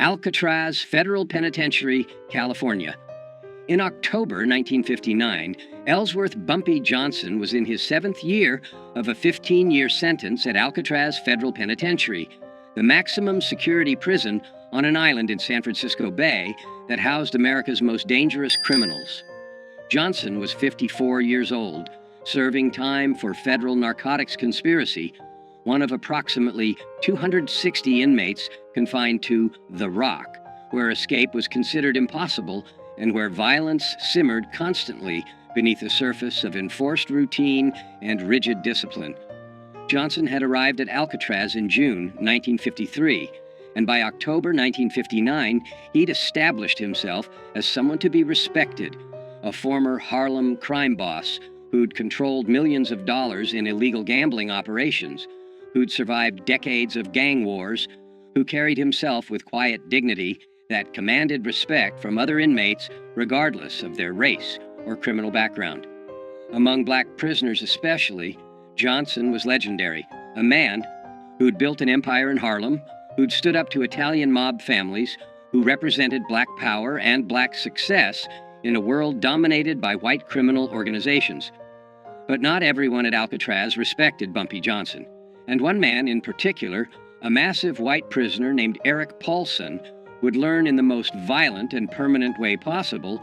Alcatraz Federal Penitentiary, California. In October 1959, Ellsworth "Bumpy" Johnson was in his 7th year of a 15-year sentence at Alcatraz Federal Penitentiary, the maximum security prison on an island in San Francisco Bay that housed America's most dangerous criminals. Johnson was 54 years old, serving time for federal narcotics conspiracy, one of approximately 260 inmates confined to The Rock, where escape was considered impossible and where violence simmered constantly beneath the surface of enforced routine and rigid discipline. Johnson had arrived at Alcatraz in June 1953, and by October 1959, he'd established himself as someone to be respected, a former Harlem crime boss who'd controlled millions of dollars in illegal gambling operations, who'd survived decades of gang wars, who carried himself with quiet dignity that commanded respect from other inmates regardless of their race or criminal background. Among black prisoners especially, Johnson was legendary, a man who'd built an empire in Harlem, who'd stood up to Italian mob families, who represented black power and black success in a world dominated by white criminal organizations. But not everyone at Alcatraz respected Bumpy Johnson, and one man in particular, a massive white prisoner named Eric Paulson, would learn in the most violent and permanent way possible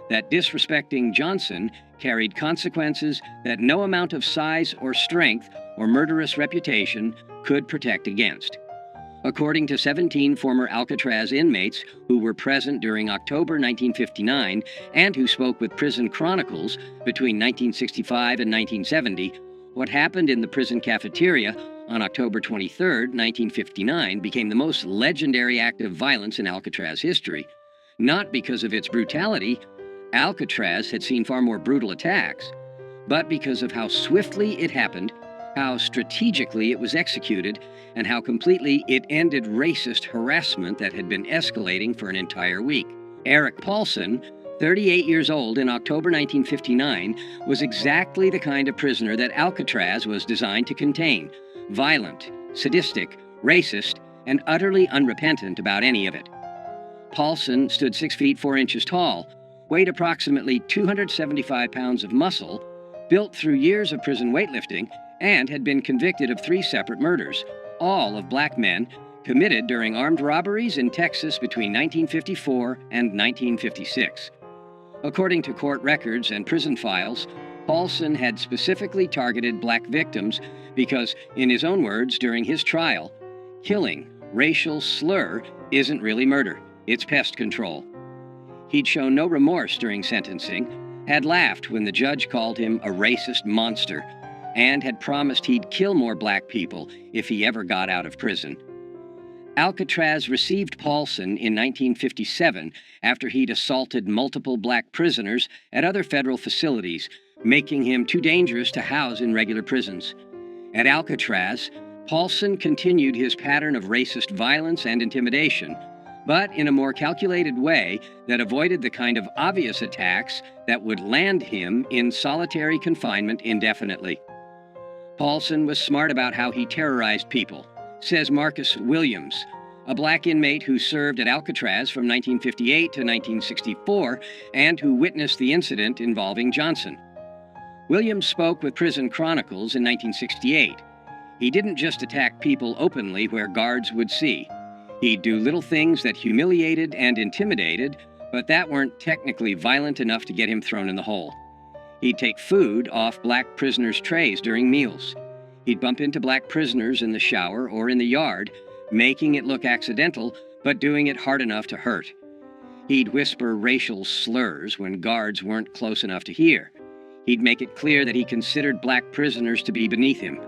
that disrespecting Johnson carried consequences that no amount of size or strength or murderous reputation could protect against. According to 17 former Alcatraz inmates who were present during October 1959 and who spoke with Prison Chronicles between 1965 and 1970, what happened in the prison cafeteria on October 23, 1959, became the most legendary act of violence in Alcatraz history. Not because of its brutality — Alcatraz had seen far more brutal attacks — but because of how swiftly it happened, how strategically it was executed, and how completely it ended racist harassment that had been escalating for an entire week. Eric Paulson, 38 years old in October 1959, was exactly the kind of prisoner that Alcatraz was designed to contain: violent, sadistic, racist, and utterly unrepentant about any of it. Paulson stood 6 feet 4 inches tall, weighed approximately 275 pounds of muscle, built through years of prison weightlifting, and had been convicted of 3 separate murders, all of black men, committed during armed robberies in Texas between 1954 and 1956. According to court records and prison files, Paulson had specifically targeted black victims because, in his own words during his trial, killing, racial slur, isn't really murder, it's pest control. He'd shown no remorse during sentencing, had laughed when the judge called him a racist monster, and had promised he'd kill more black people if he ever got out of prison. Alcatraz received Paulson in 1957 after he'd assaulted multiple black prisoners at other federal facilities, making him too dangerous to house in regular prisons. At Alcatraz, Paulson continued his pattern of racist violence and intimidation, but in a more calculated way that avoided the kind of obvious attacks that would land him in solitary confinement indefinitely. Paulson was smart about how he terrorized people, says Marcus Williams, a black inmate who served at Alcatraz from 1958 to 1964 and who witnessed the incident involving Johnson. Williams spoke with Prison Chronicles in 1968. He didn't just attack people openly where guards would see. He'd do little things that humiliated and intimidated, but that weren't technically violent enough to get him thrown in the hole. He'd take food off black prisoners' trays during meals. He'd bump into black prisoners in the shower or in the yard, making it look accidental, but doing it hard enough to hurt. He'd whisper racial slurs when guards weren't close enough to hear. He'd make it clear that he considered black prisoners to be beneath him,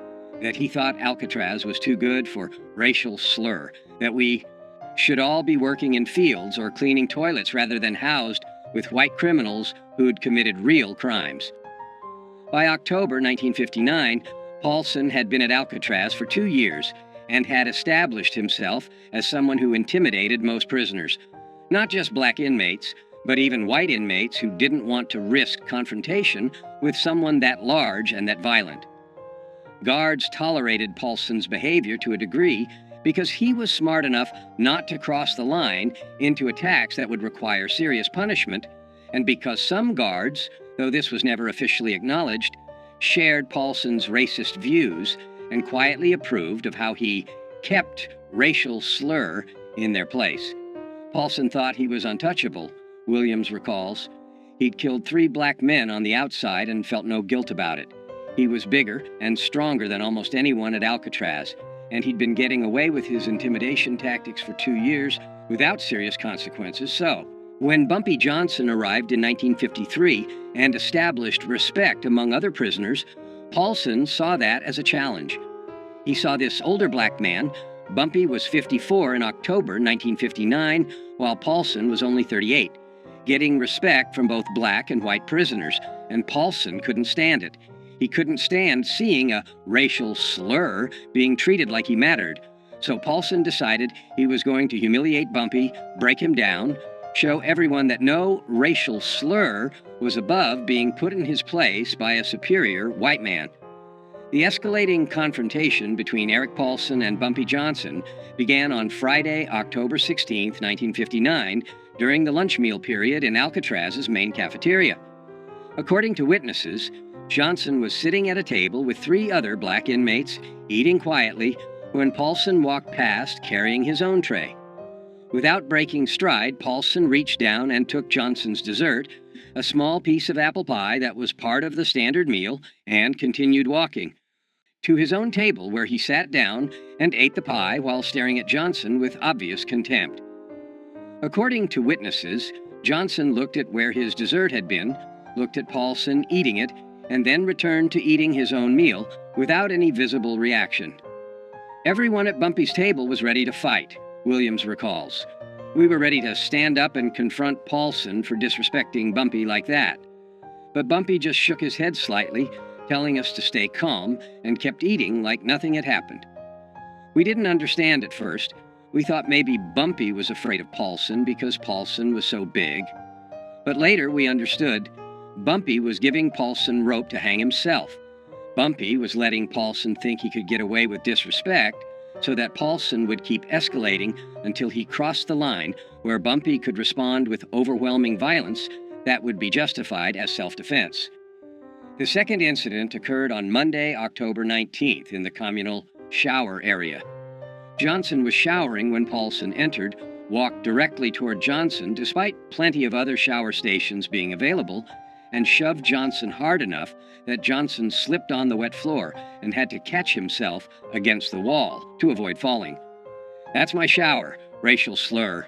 that he thought Alcatraz was too good for racial slur, that we should all be working in fields or cleaning toilets rather than housed with white criminals who'd committed real crimes. By October 1959, Paulson had been at Alcatraz for 2 years and had established himself as someone who intimidated most prisoners, not just black inmates, but even white inmates who didn't want to risk confrontation with someone that large and that violent. Guards tolerated Paulson's behavior to a degree because he was smart enough not to cross the line into attacks that would require serious punishment, and because some guards, though this was never officially acknowledged, shared Paulson's racist views and quietly approved of how he kept racial slur in their place. Paulson thought he was untouchable, Williams recalls. He'd killed 3 black men on the outside and felt no guilt about it. He was bigger and stronger than almost anyone at Alcatraz, and he'd been getting away with his intimidation tactics for 2 years without serious consequences. So, when Bumpy Johnson arrived in 1953 and established respect among other prisoners, Paulson saw that as a challenge. He saw this older black man. Bumpy was 54 in October 1959, while Paulson was only 38, getting respect from both black and white prisoners, and Paulson couldn't stand it. He couldn't stand seeing a racial slur being treated like he mattered. So Paulson decided he was going to humiliate Bumpy, break him down, show everyone that no racial slur was above being put in his place by a superior white man. The escalating confrontation between Eric Paulson and Bumpy Johnson began on Friday, October 16, 1959, during the lunch meal period in Alcatraz's main cafeteria. According to witnesses, Johnson was sitting at a table with 3 other black inmates, eating quietly, when Paulson walked past carrying his own tray. Without breaking stride, Paulson reached down and took Johnson's dessert, a small piece of apple pie that was part of the standard meal, and continued walking to his own table, where he sat down and ate the pie while staring at Johnson with obvious contempt. According to witnesses, Johnson looked at where his dessert had been, looked at Paulson eating it, and then returned to eating his own meal without any visible reaction. Everyone at Bumpy's table was ready to fight, Williams recalls. We were ready to stand up and confront Paulson for disrespecting Bumpy like that. But Bumpy just shook his head slightly, telling us to stay calm, and kept eating like nothing had happened. We didn't understand at first. We thought maybe Bumpy was afraid of Paulson because Paulson was so big. But later we understood. Bumpy was giving Paulson rope to hang himself. Bumpy was letting Paulson think he could get away with disrespect so that Paulson would keep escalating until he crossed the line where Bumpy could respond with overwhelming violence that would be justified as self-defense. The second incident occurred on Monday, October 19th in the communal shower area. Johnson was showering when Paulson entered, walked directly toward Johnson despite plenty of other shower stations being available, and shoved Johnson hard enough that Johnson slipped on the wet floor and had to catch himself against the wall to avoid falling. "That's my shower," racial slur,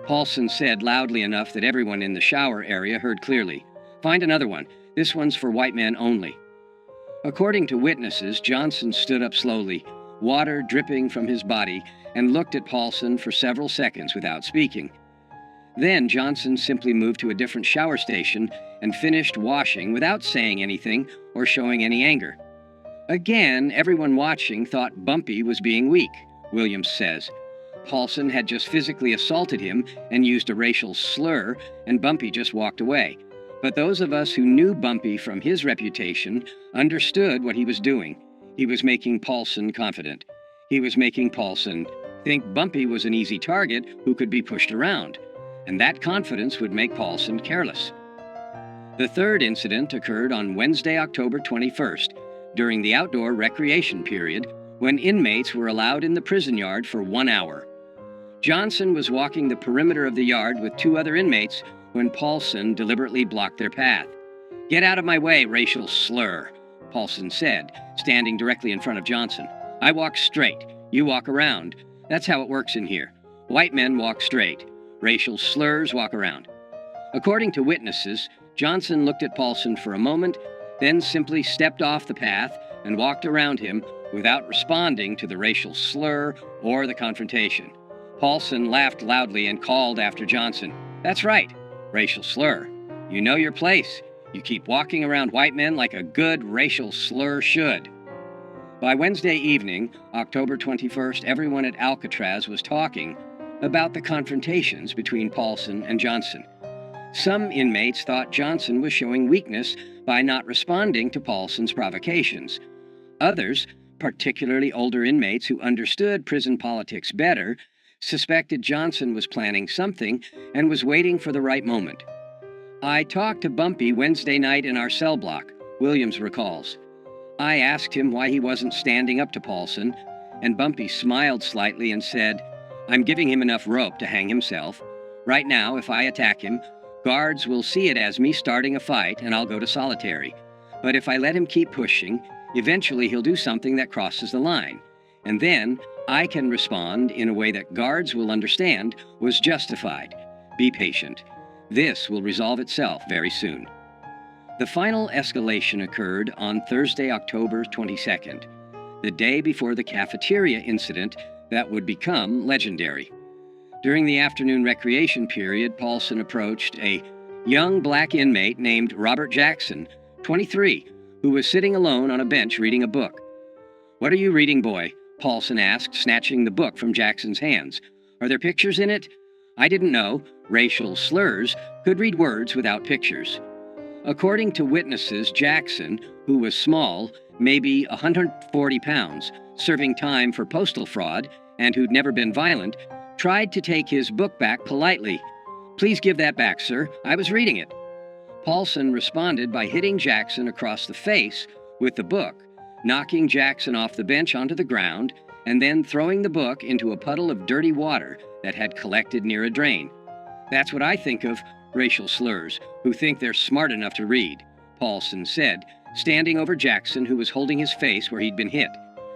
Paulson said loudly enough that everyone in the shower area heard clearly. "Find another one. This one's for white men only." According to witnesses, Johnson stood up slowly, water dripping from his body, and looked at Paulson for several seconds without speaking. Then Johnson simply moved to a different shower station and finished washing without saying anything or showing any anger. Again, everyone watching thought Bumpy was being weak, Williams says. Paulson had just physically assaulted him and used a racial slur, and Bumpy just walked away. But those of us who knew Bumpy from his reputation understood what he was doing. He was making Paulson confident. He was making Paulson think Bumpy was an easy target who could be pushed around, and that confidence would make Paulson careless. The third incident occurred on Wednesday, October 21st, during the outdoor recreation period, when inmates were allowed in the prison yard for 1 hour. Johnson was walking the perimeter of the yard with 2 other inmates when Paulson deliberately blocked their path. "Get out of my way, racial slur," Paulson said, standing directly in front of Johnson. "I walk straight. You walk around. That's how it works in here. White men walk straight. Racial slurs walk around." According to witnesses, Johnson looked at Paulson for a moment, then simply stepped off the path and walked around him without responding to the racial slur or the confrontation. Paulson laughed loudly and called after Johnson, "That's right, racial slur. You know your place. You keep walking around white men like a good racial slur should." By Wednesday evening, October 21st, everyone at Alcatraz was talking about the confrontations between Paulson and Johnson. Some inmates thought Johnson was showing weakness by not responding to Paulson's provocations. Others particularly older inmates who understood prison politics better, suspected Johnson was planning something and was waiting for the right moment. "I talked to Bumpy Wednesday night in our cell block," Williams recalls. "I asked him why he wasn't standing up to Paulson, and Bumpy smiled slightly and said, 'I'm giving him enough rope to hang himself. Right now, if I attack him, guards will see it as me starting a fight and I'll go to solitary. But if I let him keep pushing, eventually he'll do something that crosses the line. And then I can respond in a way that guards will understand was justified. Be patient. This will resolve itself very soon.'" The final escalation occurred on Thursday, October 22nd, the day before the cafeteria incident that would become legendary. During the afternoon recreation period, Paulson approached a young black inmate named Robert Jackson, 23, who was sitting alone on a bench reading a book. "What are you reading, boy?" Paulson asked, snatching the book from Jackson's hands. "Are there pictures in it?" "I didn't know racial slurs could read words without pictures." According to witnesses, Jackson, who was small, maybe 140 pounds, serving time for postal fraud, and who'd never been violent, tried to take his book back politely. "Please give that back, sir. I was reading it." Paulson responded by hitting Jackson across the face with the book, knocking Jackson off the bench onto the ground, and then throwing the book into a puddle of dirty water that had collected near a drain. "That's what I think of racial slurs who think they're smart enough to read," Paulson said, standing over Jackson, who was holding his face where he'd been hit.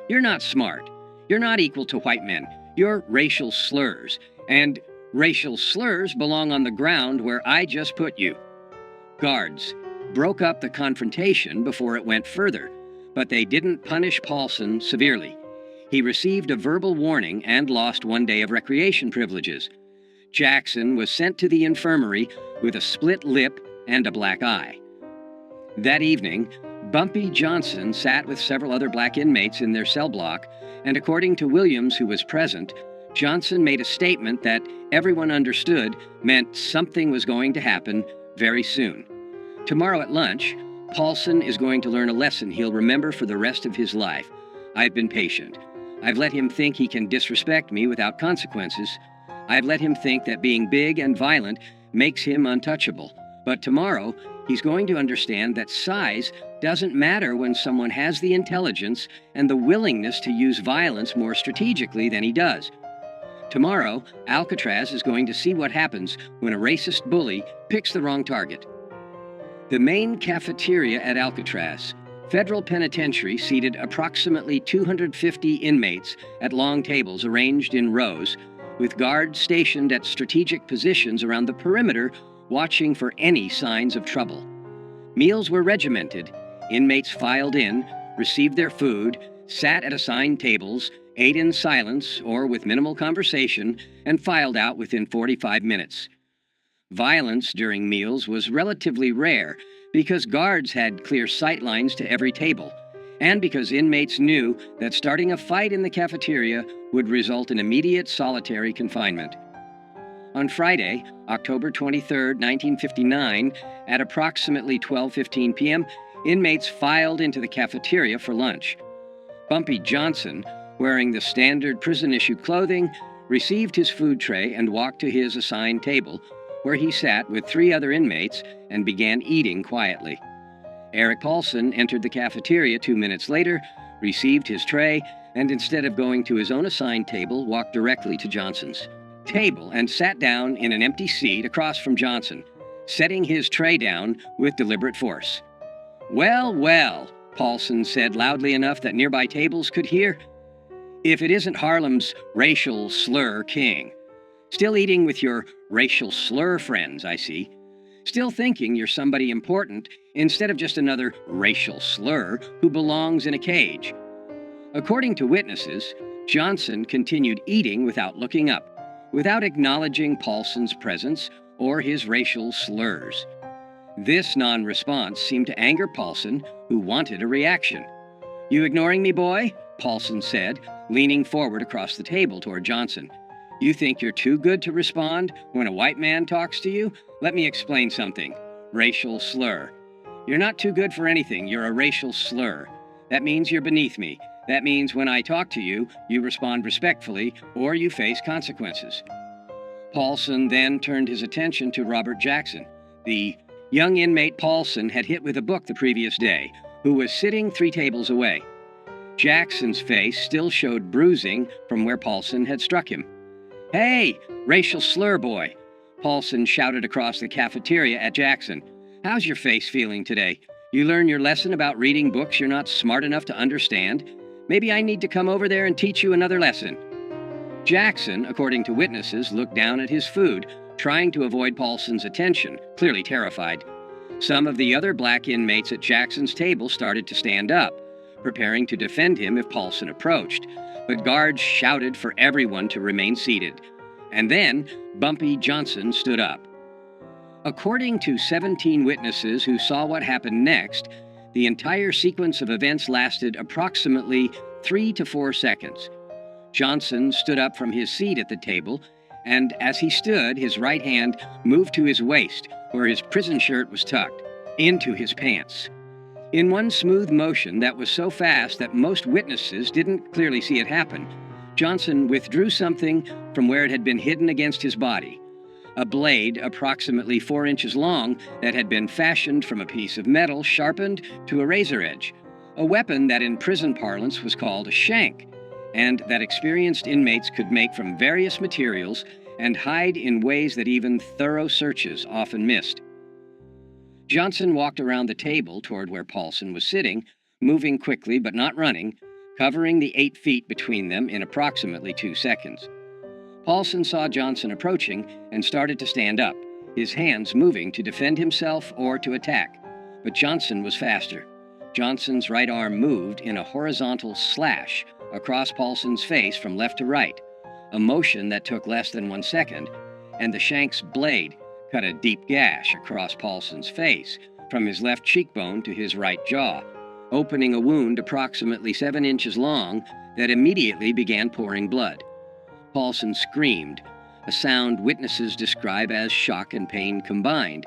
"You're not smart. You're not equal to white men. You're racial slurs. And racial slurs belong on the ground where I just put you." Guards broke up the confrontation before it went further, but they didn't punish Paulson severely. He received a verbal warning and lost 1 day of recreation privileges. Jackson was sent to the infirmary with a split lip and a black eye. That evening, Bumpy Johnson sat with several other black inmates in their cell block, and according to Williams, who was present, Johnson made a statement that everyone understood meant something was going to happen very soon. Tomorrow at lunch, Paulson is going to learn a lesson he'll remember for the rest of his life. I've been patient. I've let him think he can disrespect me without consequences. I've let him think that being big and violent makes him untouchable. But tomorrow, he's going to understand that size doesn't matter when someone has the intelligence and the willingness to use violence more strategically than he does. Tomorrow, Alcatraz is going to see what happens when a racist bully picks the wrong target. The main cafeteria at Alcatraz, Federal Penitentiary, seated approximately 250 inmates at long tables arranged in rows, with guards stationed at strategic positions around the perimeter watching for any signs of trouble. Meals were regimented. Inmates filed in, received their food, sat at assigned tables, ate in silence or with minimal conversation, and filed out within 45 minutes. Violence during meals was relatively rare because guards had clear sight lines to every table, and because inmates knew that starting a fight in the cafeteria would result in immediate solitary confinement. On Friday, October 23, 1959, at approximately 12:15 p.m., inmates filed into the cafeteria for lunch. Bumpy Johnson, wearing the standard prison-issue clothing, received his food tray and walked to his assigned table, where he sat with 3 other inmates and began eating quietly. Eric Paulson entered the cafeteria 2 minutes later, received his tray, and instead of going to his own assigned table, walked directly to Johnson's table and sat down in an empty seat across from Johnson, setting his tray down with deliberate force. "Well, well," Paulson said loudly enough that nearby tables could hear. "If it isn't Harlem's racial slur king. Still eating with your racial slur friends, I see. Still thinking you're somebody important instead of just another racial slur who belongs in a cage." According to witnesses, Johnson continued eating without looking up, without acknowledging Paulson's presence or his racial slurs. This non-response seemed to anger Paulson, who wanted a reaction. "You ignoring me, boy?" Paulson said, leaning forward across the table toward Johnson. "You think you're too good to respond when a white man talks to you? Let me explain something. Racial slur. You're not too good for anything. You're a racial slur. That means you're beneath me. That means when I talk to you, you respond respectfully or you face consequences. Paulson then turned his attention to Robert Jackson. The young inmate Paulson had hit with a book the previous day, who was sitting 3 tables away. Jackson's face still showed bruising from where Paulson had struck him. "Hey, racial slur boy," Paulson shouted across the cafeteria at Jackson. "How's your face feeling today? You learn your lesson about reading books you're not smart enough to understand? Maybe I need to come over there and teach you another lesson." Jackson, according to witnesses, looked down at his food, trying to avoid Paulson's attention, clearly terrified. Some of the other black inmates at Jackson's table started to stand up, preparing to defend him if Paulson approached, but guards shouted for everyone to remain seated. And then Bumpy Johnson stood up. According to 17 witnesses who saw what happened next, the entire sequence of events lasted approximately 3 to 4 seconds. Johnson stood up from his seat at the table, and as he stood, his right hand moved to his waist, where his prison shirt was tucked, into his pants. In one smooth motion that was so fast that most witnesses didn't clearly see it happen, Johnson withdrew something from where it had been hidden against his body. A blade approximately 4 inches long that had been fashioned from a piece of metal sharpened to a razor edge, a weapon that in prison parlance was called a shank, and that experienced inmates could make from various materials and hide in ways that even thorough searches often missed. Johnson walked around the table toward where Paulson was sitting, moving quickly but not running, covering the 8 feet between them in approximately 2 seconds. Paulson saw Johnson approaching and started to stand up, his hands moving to defend himself or to attack. But Johnson was faster. Johnson's right arm moved in a horizontal slash across Paulson's face from left to right, a motion that took less than 1 second, and the shank's blade cut a deep gash across Paulson's face from his left cheekbone to his right jaw, opening a wound approximately 7 inches long that immediately began pouring blood. Paulson screamed, a sound witnesses describe as shock and pain combined,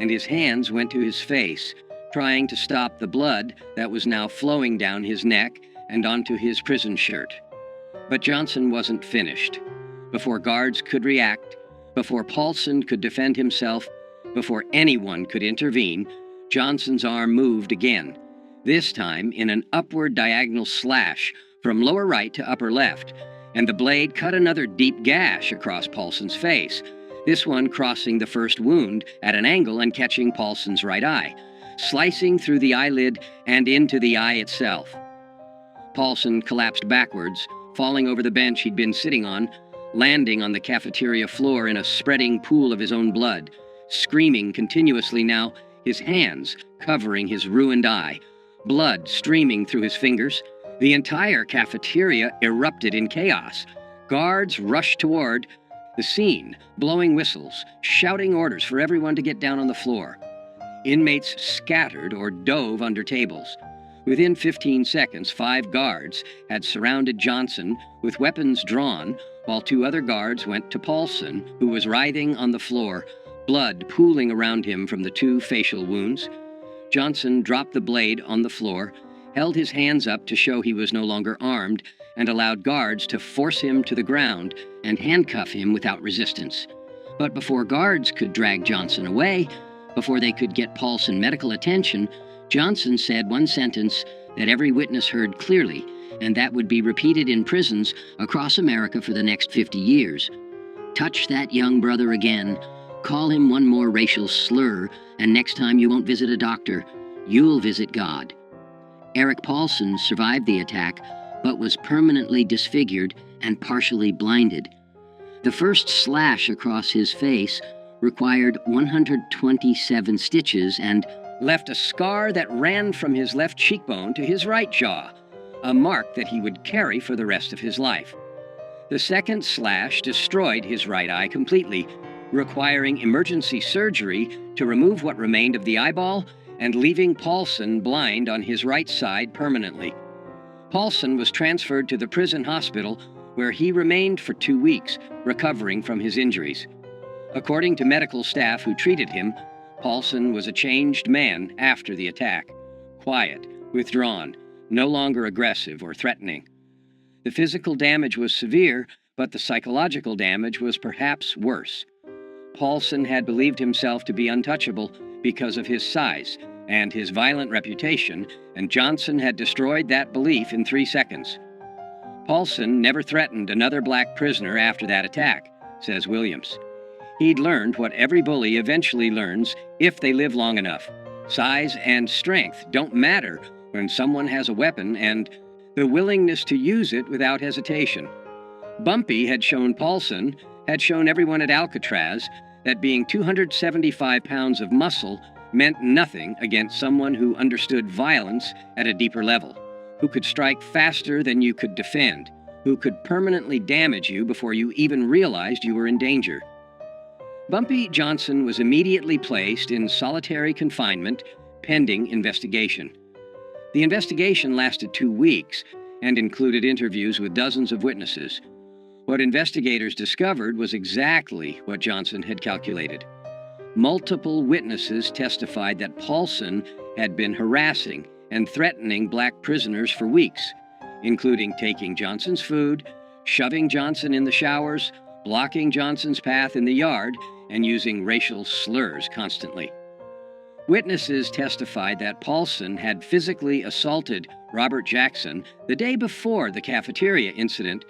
and his hands went to his face, trying to stop the blood that was now flowing down his neck and onto his prison shirt. But Johnson wasn't finished. Before guards could react, before Paulson could defend himself, before anyone could intervene, Johnson's arm moved again, this time in an upward diagonal slash from lower right to upper left, and the blade cut another deep gash across Paulson's face, this one crossing the first wound at an angle and catching Paulson's right eye, slicing through the eyelid and into the eye itself. Paulson collapsed backwards, falling over the bench he'd been sitting on, landing on the cafeteria floor in a spreading pool of his own blood, screaming continuously now, his hands covering his ruined eye, blood streaming through his fingers. The entire cafeteria erupted in chaos. Guards rushed toward the scene, blowing whistles, shouting orders for everyone to get down on the floor. Inmates scattered or dove under tables. Within 15 seconds, 5 guards had surrounded Johnson with weapons drawn, while 2 other guards went to Paulson, who was writhing on the floor, blood pooling around him from the 2 facial wounds. Johnson dropped the blade on the floor, held his hands up to show he was no longer armed, and allowed guards to force him to the ground and handcuff him without resistance. But before guards could drag Johnson away, before they could get Paulson medical attention, Johnson said one sentence that every witness heard clearly, and that would be repeated in prisons across America for the next 50 years. "Touch that young brother again, call him one more racial slur, and next time you won't visit a doctor, you'll visit God." Eric Paulson survived the attack, but was permanently disfigured and partially blinded. The first slash across his face required 127 stitches and left a scar that ran from his left cheekbone to his right jaw, a mark that he would carry for the rest of his life. The second slash destroyed his right eye completely, requiring emergency surgery to remove what remained of the eyeball and leaving Paulson blind on his right side permanently. Paulson was transferred to the prison hospital, where he remained for 2 weeks, recovering from his injuries. According to medical staff who treated him, Paulson was a changed man after the attack. Quiet, withdrawn, no longer aggressive or threatening. The physical damage was severe, but the psychological damage was perhaps worse. Paulson had believed himself to be untouchable because of his size and his violent reputation, and Johnson had destroyed that belief in 3 seconds. Paulson never threatened another black prisoner after that attack, says Williams. He'd learned what every bully eventually learns if they live long enough. Size and strength don't matter when someone has a weapon, and the willingness to use it without hesitation. Bumpy had shown Paulson, had shown everyone at Alcatraz, that being 275 pounds of muscle meant nothing against someone who understood violence at a deeper level, who could strike faster than you could defend, who could permanently damage you before you even realized you were in danger. Bumpy Johnson was immediately placed in solitary confinement pending investigation. The investigation lasted 2 weeks and included interviews with dozens of witnesses. What investigators discovered was exactly what Johnson had calculated. Multiple witnesses testified that Paulson had been harassing and threatening black prisoners for weeks, including taking Johnson's food, shoving Johnson in the showers, blocking Johnson's path in the yard, and using racial slurs constantly. Witnesses testified that Paulson had physically assaulted Robert Jackson the day before the cafeteria incident,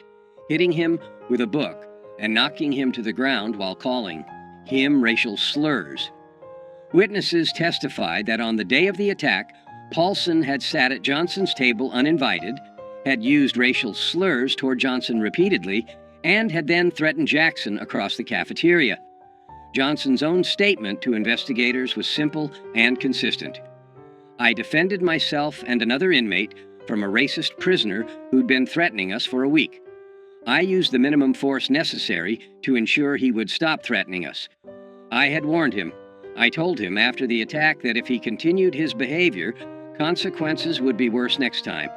hitting him with a book and knocking him to the ground while calling him racial slurs. Witnesses testified that on the day of the attack, Paulson had sat at Johnson's table uninvited, had used racial slurs toward Johnson repeatedly, and had then threatened Jackson across the cafeteria. Johnson's own statement to investigators was simple and consistent. "I defended myself and another inmate from a racist prisoner who'd been threatening us for a week. I used the minimum force necessary to ensure he would stop threatening us. I had warned him. I told him after the attack that if he continued his behavior, consequences would be worse next time.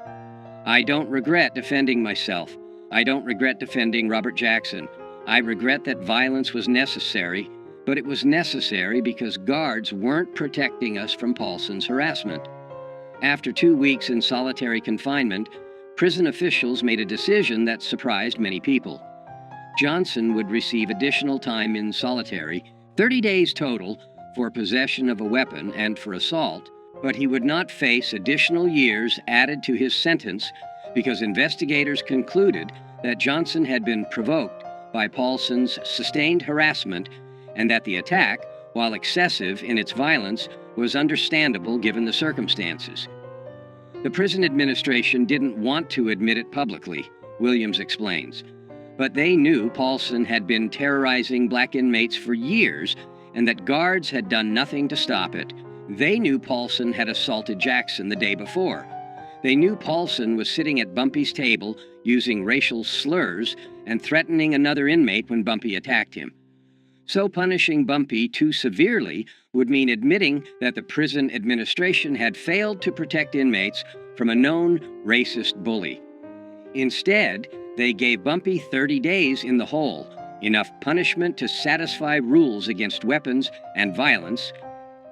I don't regret defending myself. I don't regret defending Robert Jackson. I regret that violence was necessary, but it was necessary because guards weren't protecting us from Paulson's harassment." After 2 weeks in solitary confinement, prison officials made a decision that surprised many people. Johnson would receive additional time in solitary, 30 days total, for possession of a weapon and for assault, but he would not face additional years added to his sentence because investigators concluded that Johnson had been provoked by Paulson's sustained harassment and that the attack, while excessive in its violence, was understandable given the circumstances. The prison administration didn't want to admit it publicly, Williams explains, but they knew Paulson had been terrorizing black inmates for years and that guards had done nothing to stop it. They knew Paulson had assaulted Jackson the day before. They knew Paulson was sitting at Bumpy's table using racial slurs and threatening another inmate when Bumpy attacked him. So punishing Bumpy too severely would mean admitting that the prison administration had failed to protect inmates from a known racist bully. Instead, they gave Bumpy 30 days in the hole, enough punishment to satisfy rules against weapons and violence,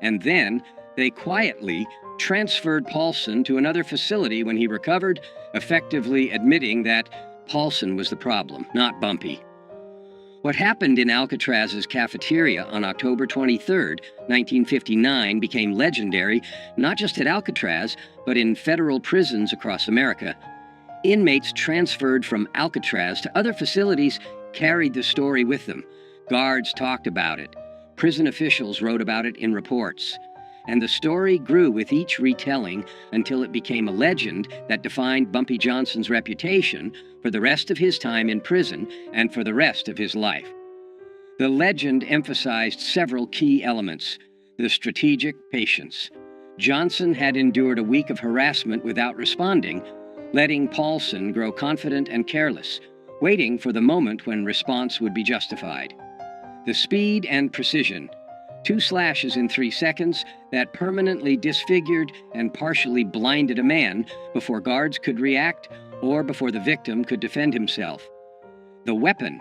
and then they quietly transferred Paulson to another facility when he recovered, effectively admitting that Paulson was the problem, not Bumpy. What happened in Alcatraz's cafeteria on October 23, 1959 became legendary not just at Alcatraz, but in federal prisons across America. Inmates transferred from Alcatraz to other facilities carried the story with them. Guards talked about it. Prison officials wrote about it in reports. And the story grew with each retelling until it became a legend that defined Bumpy Johnson's reputation for the rest of his time in prison and for the rest of his life. The legend emphasized several key elements. The strategic patience. Johnson had endured a week of harassment without responding, letting Paulson grow confident and careless, waiting for the moment when response would be justified. The speed and precision. 2 slashes in 3 seconds that permanently disfigured and partially blinded a man before guards could react or before the victim could defend himself. The weapon.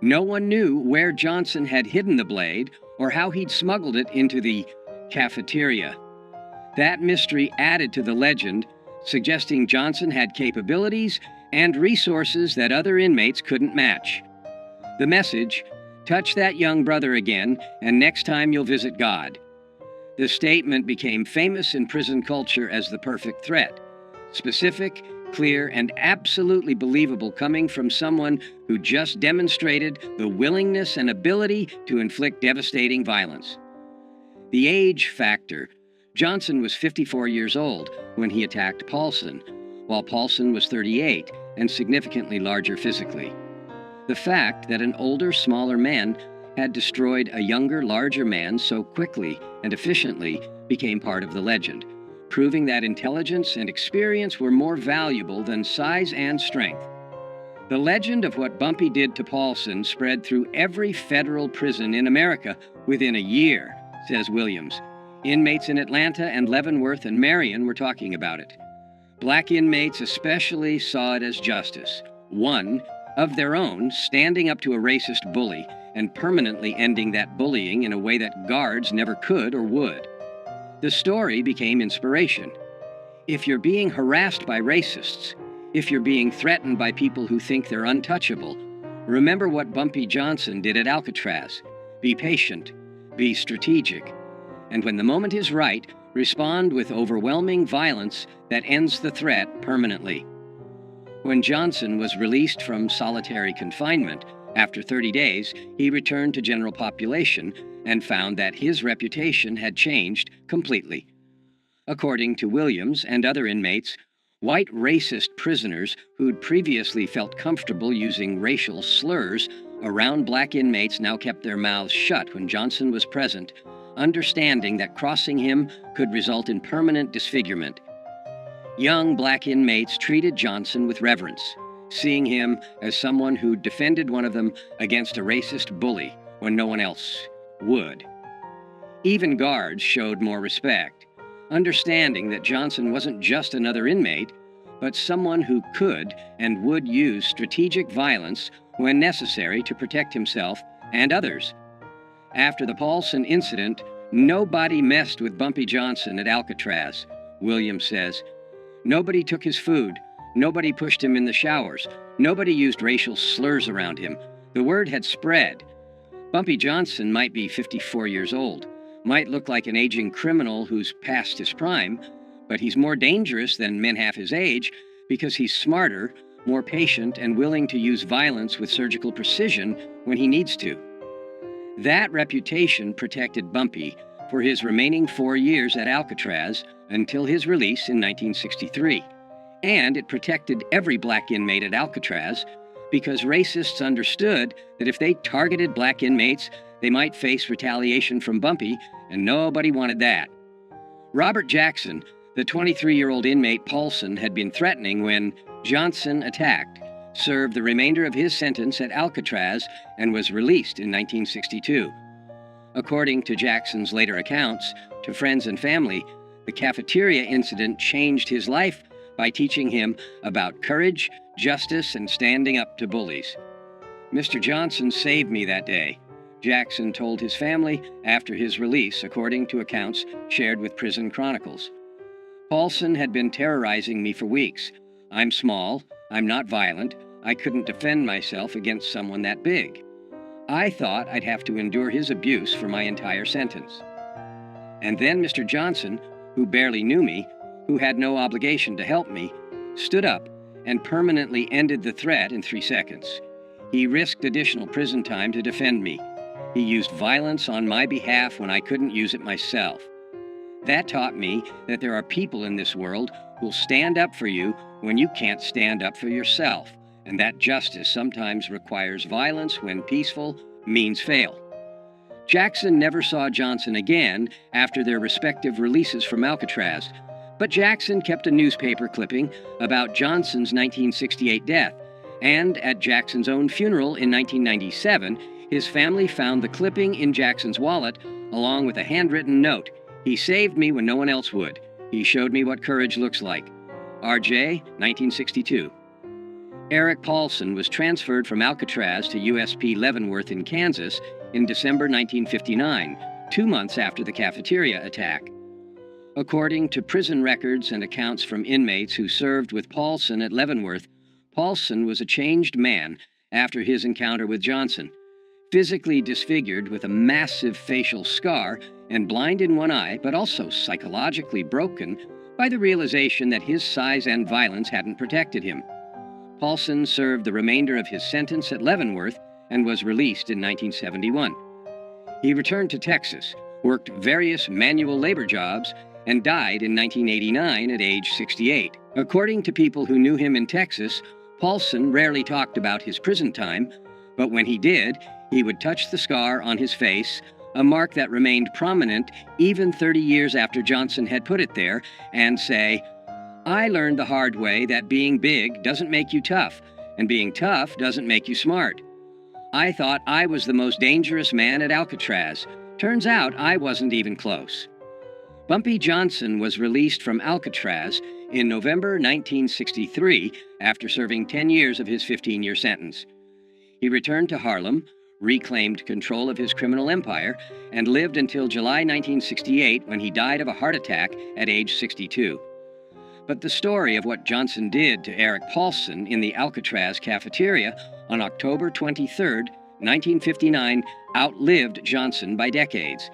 No one knew where Johnson had hidden the blade or how he'd smuggled it into the cafeteria. That mystery added to the legend, suggesting Johnson had capabilities and resources that other inmates couldn't match. The message: touch that young brother again, and next time you'll visit God. The statement became famous in prison culture as the perfect threat. Specific, clear, and absolutely believable, coming from someone who just demonstrated the willingness and ability to inflict devastating violence. The age factor. Johnson was 54 years old when he attacked Paulson, while Paulson was 38 and significantly larger physically. The fact that an older, smaller man had destroyed a younger, larger man so quickly and efficiently became part of the legend, proving that intelligence and experience were more valuable than size and strength. The legend of what Bumpy did to Paulson spread through every federal prison in America within a year, says Williams. Inmates in Atlanta and Leavenworth and Marion were talking about it. Black inmates especially saw it as justice, one of their own, standing up to a racist bully and permanently ending that bullying in a way that guards never could or would. The story became inspiration. If you're being harassed by racists, if you're being threatened by people who think they're untouchable, remember what Bumpy Johnson did at Alcatraz. Be patient, be strategic, and when the moment is right, respond with overwhelming violence that ends the threat permanently. When Johnson was released from solitary confinement, after 30 days, he returned to general population and found that his reputation had changed completely. According to Williams and other inmates, white racist prisoners who'd previously felt comfortable using racial slurs around black inmates now kept their mouths shut when Johnson was present, understanding that crossing him could result in permanent disfigurement. Young black inmates treated Johnson with reverence, seeing him as someone who defended one of them against a racist bully when no one else would. Even guards showed more respect, understanding that Johnson wasn't just another inmate, but someone who could and would use strategic violence when necessary to protect himself and others. After the Paulson incident, nobody messed with Bumpy Johnson at Alcatraz, Williams says. Nobody took his food. Nobody pushed him in the showers. Nobody used racial slurs around him. The word had spread. Bumpy Johnson might be 54 years old, might look like an aging criminal who's past his prime, but he's more dangerous than men half his age because he's smarter, more patient, and willing to use violence with surgical precision when he needs to. That reputation protected Bumpy for his remaining 4 years at Alcatraz until his release in 1963. And it protected every black inmate at Alcatraz because racists understood that if they targeted black inmates, they might face retaliation from Bumpy, and nobody wanted that. Robert Jackson, the 23-year-old inmate Paulson had been threatening when Johnson attacked, served the remainder of his sentence at Alcatraz and was released in 1962. According to Jackson's later accounts to friends and family, the cafeteria incident changed his life by teaching him about courage, justice, and standing up to bullies. Mr. Johnson saved me that day, Jackson told his family after his release, according to accounts shared with Prison Chronicles. Paulson had been terrorizing me for weeks. I'm small, I'm not violent, I couldn't defend myself against someone that big. I thought I'd have to endure his abuse for my entire sentence. And then Mr. Johnson, who barely knew me, who had no obligation to help me, stood up and permanently ended the threat in 3 seconds. He risked additional prison time to defend me. He used violence on my behalf when I couldn't use it myself. That taught me that there are people in this world who'll stand up for you when you can't stand up for yourself, and that justice sometimes requires violence when peaceful means fail. Jackson never saw Johnson again after their respective releases from Alcatraz, but Jackson kept a newspaper clipping about Johnson's 1968 death, and at Jackson's own funeral in 1997, his family found the clipping in Jackson's wallet along with a handwritten note. He saved me when no one else would. He showed me what courage looks like. R.J., 1962. Eric Paulson was transferred from Alcatraz to USP Leavenworth in Kansas in December 1959, 2 months after the cafeteria attack. According to prison records and accounts from inmates who served with Paulson at Leavenworth, Paulson was a changed man after his encounter with Johnson, physically disfigured with a massive facial scar and blind in one eye, but also psychologically broken by the realization that his size and violence hadn't protected him. Paulson served the remainder of his sentence at Leavenworth and was released in 1971. He returned to Texas, worked various manual labor jobs, and died in 1989 at age 68. According to people who knew him in Texas, Paulson rarely talked about his prison time, but when he did, he would touch the scar on his face, a mark that remained prominent even 30 years after Johnson had put it there, and say, "I learned the hard way that being big doesn't make you tough, and being tough doesn't make you smart. I thought I was the most dangerous man at Alcatraz. Turns out I wasn't even close." Bumpy Johnson was released from Alcatraz in November 1963 after serving 10 years of his 15-year sentence. He returned to Harlem, reclaimed control of his criminal empire, and lived until July 1968 when he died of a heart attack at age 62. But the story of what Johnson did to Eric Paulson in the Alcatraz cafeteria on October 23, 1959, outlived Johnson by decades.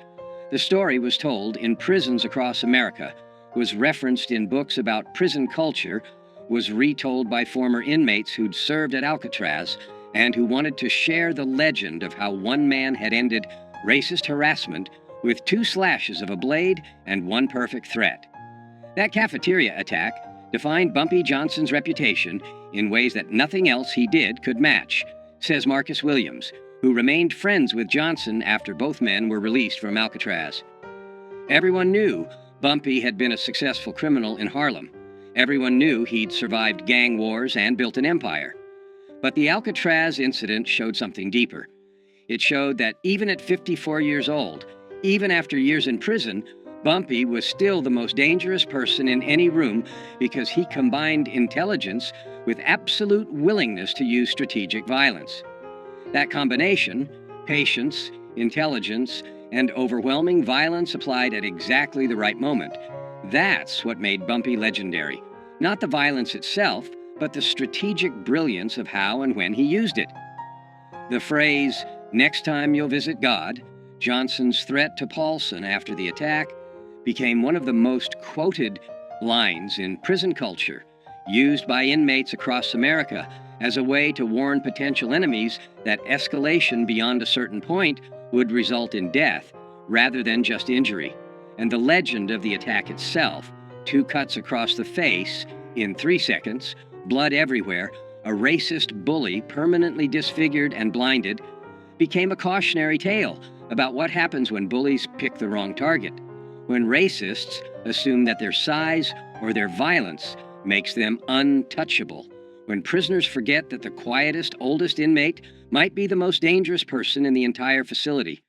The story was told in prisons across America, was referenced in books about prison culture, was retold by former inmates who'd served at Alcatraz, and who wanted to share the legend of how one man had ended racist harassment with 2 slashes of a blade and 1 perfect threat. That cafeteria attack defined Bumpy Johnson's reputation in ways that nothing else he did could match, says Marcus Williams, who remained friends with Johnson after both men were released from Alcatraz. Everyone knew Bumpy had been a successful criminal in Harlem. Everyone knew he'd survived gang wars and built an empire. But the Alcatraz incident showed something deeper. It showed that even at 54 years old, even after years in prison, Bumpy was still the most dangerous person in any room because he combined intelligence with absolute willingness to use strategic violence. That combination, patience, intelligence, and overwhelming violence applied at exactly the right moment, that's what made Bumpy legendary. Not the violence itself, but the strategic brilliance of how and when he used it. The phrase, "next time you'll visit God," Johnson's threat to Paulson after the attack, became one of the most quoted lines in prison culture, used by inmates across America as a way to warn potential enemies that escalation beyond a certain point would result in death rather than just injury. And the legend of the attack itself, 2 cuts across the face in 3 seconds, blood everywhere, a racist bully permanently disfigured and blinded, became a cautionary tale about what happens when bullies pick the wrong target, when racists assume that their size or their violence makes them untouchable, when prisoners forget that the quietest, oldest inmate might be the most dangerous person in the entire facility.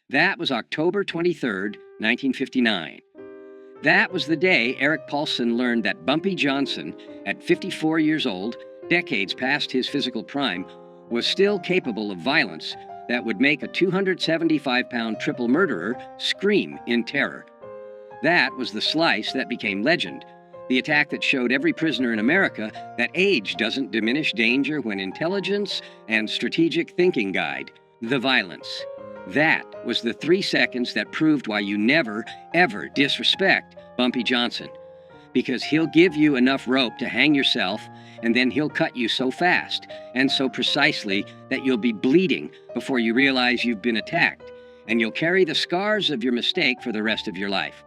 That was October 23, 1959. That was the day Eric Paulson learned that Bumpy Johnson, at 54 years old, decades past his physical prime, was still capable of violence that would make a 275-pound triple murderer scream in terror. That was the slice that became legend, the attack that showed every prisoner in America that age doesn't diminish danger when intelligence and strategic thinking guide the violence. That was the 3 seconds that proved why you never, ever disrespect Bumpy Johnson. Because he'll give you enough rope to hang yourself, and then he'll cut you so fast and so precisely that you'll be bleeding before you realize you've been attacked, and you'll carry the scars of your mistake for the rest of your life.